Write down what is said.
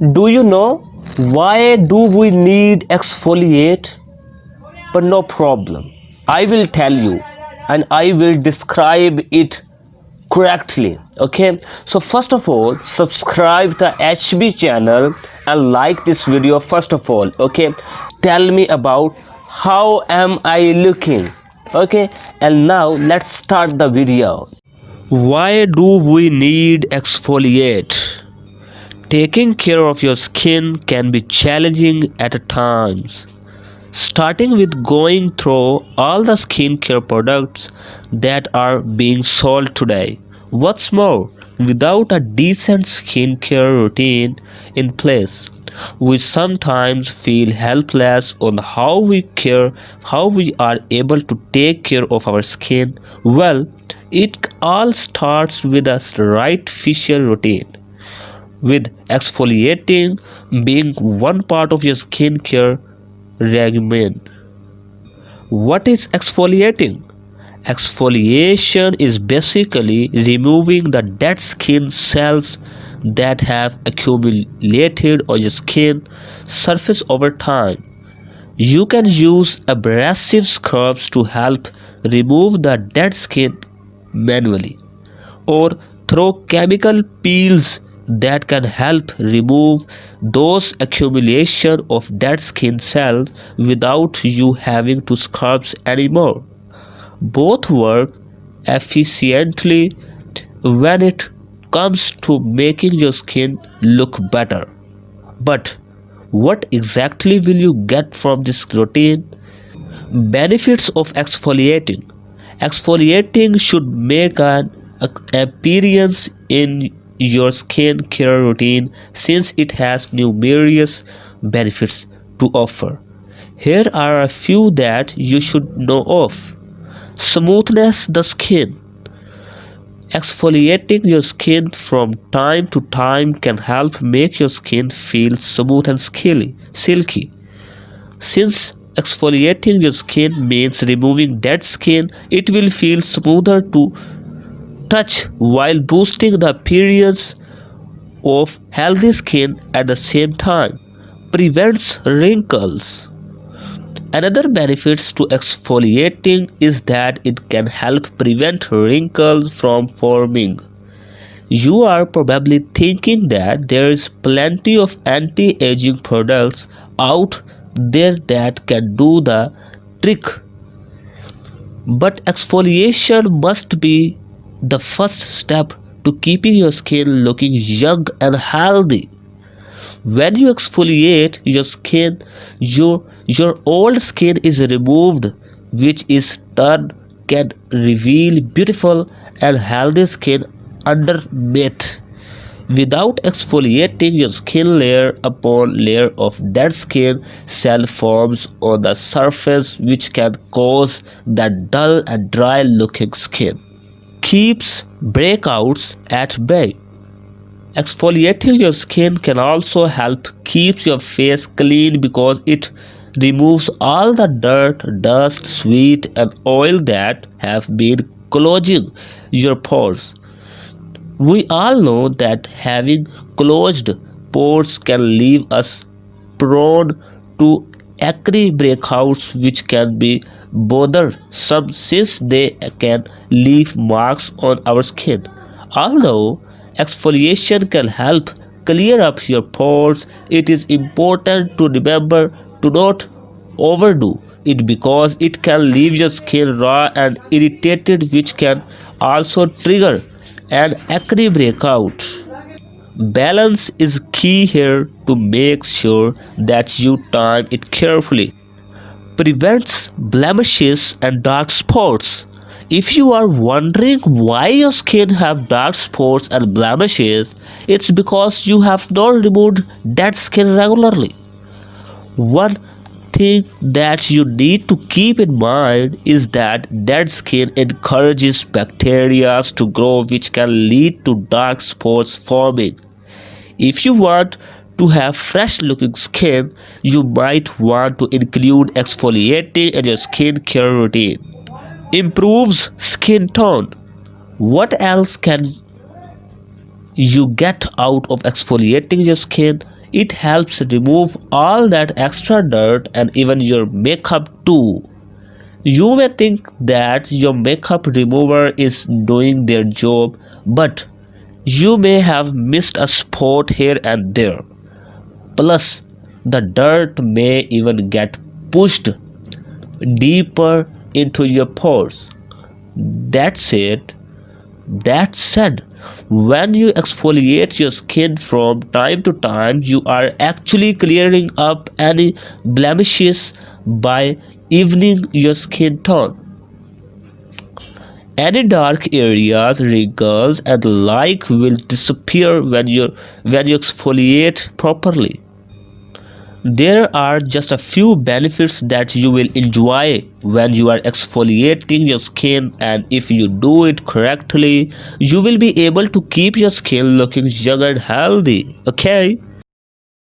Do you know why do we need exfoliate? But no problem. I will tell you and I will describe it correctly. Okay, so first of all, subscribe the HB channel and like this video first of all. Okay, tell me about how am I looking. Okay, and now let's start the video. Why do we need exfoliate? Taking care of your skin can be challenging at times, starting with going through all the skincare products that are being sold today. What's more, without a decent skincare routine in place, we sometimes feel helpless on how we are able to take care of our skin. Well, it all starts with a right facial routine, with exfoliating being one part of your skincare regimen. What is exfoliating? Exfoliation is basically removing the dead skin cells that have accumulated on your skin surface over time. You can use abrasive scrubs to help remove the dead skin manually, or through chemical peels that can help remove those accumulation of dead skin cells without you having to scrub anymore. Both work efficiently when it comes to making your skin look better. But what exactly will you get from this routine? Benefits of exfoliating. Exfoliating should make an appearance in your skin care routine since it has numerous benefits to offer. Here are a few that you should know of. Smoothness the skin. Exfoliating your skin from time to time can help make your skin feel smooth and silky. Since exfoliating your skin means removing dead skin, it will feel smoother to touch while boosting the appearance of healthy skin at the same time. Prevents wrinkles. Another benefits to exfoliating is that it can help prevent wrinkles from forming. You are probably thinking that there is plenty of anti-aging products out there that can do the trick, but exfoliation must be the first step to keeping your skin looking young and healthy. When you exfoliate your skin, your old skin is removed, which is turn can reveal beautiful and healthy skin underneath. Without exfoliating, your skin layer upon layer of dead skin cell forms on the surface, which can cause that dull and dry looking skin. Keeps breakouts at bay. Exfoliating your skin can also help keeps your face clean because it removes all the dirt, dust, sweat and oil that have been clogging your pores. We all know that having closed pores can leave us prone to acne breakouts, which can be bothersome since they can leave marks on our skin. Although exfoliation can help clear up your pores, it is important to remember to not overdo it because it can leave your skin raw and irritated, which can also trigger an acne breakout. Balance is key here to make sure that you time it carefully. Prevents blemishes and dark spots. If you are wondering why your skin have dark spots and blemishes, it's because you have not removed dead skin regularly. One thing that you need to keep in mind is that dead skin encourages bacteria to grow, which can lead to dark spots forming. If you want to have fresh looking skin, you might want to include exfoliating in your skincare routine. Improves skin tone. What else can you get out of exfoliating your skin? It helps remove all that extra dirt and even your makeup too. You may think that your makeup remover is doing their job, but you may have missed a spot here and there. Plus, the dirt may even get pushed deeper into your pores. That's it. That said, when you exfoliate your skin from time to time, you are actually clearing up any blemishes by evening your skin tone. Any dark areas, wrinkles, and like will disappear when you exfoliate properly. There are just a few benefits that you will enjoy when you are exfoliating your skin, and if you do it correctly, you will be able to keep your skin looking young and healthy. Okay?